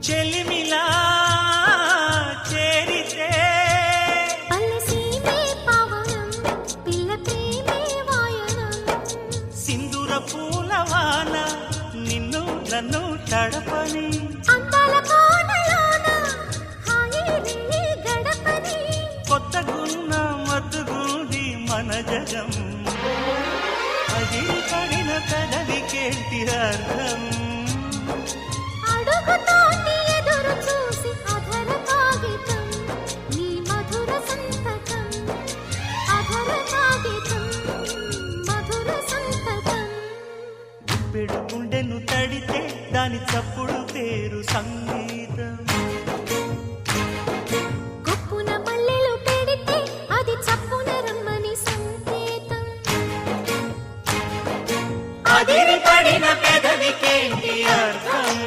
చెలిమిలా చేరితే పల్లెసీమే పావనం పిల్ల ప్రేమే వాయనం సింధూర పూలవాన నిన్ను నన్ను తడపని అందాల కోనలోన హాయి నీ గడపని కొత్తగున్న మత్తుగుంది మన జగం అది పడిన పెదవికేంటి అర్థం అడుగుతోటి ఎదురు చూసి అధర కాగితం నీ మధుర సంతకం అధర కాగితం మధుర సంతకం పెడు గుండెను తడితే దాని చప్పుడు పేరు సంగీతం కొప్పున మల్లెలు పెడితే అది చప్పున రమ్మని సంకేతం అదిరి పడిన పెదవికేంటి అర్థం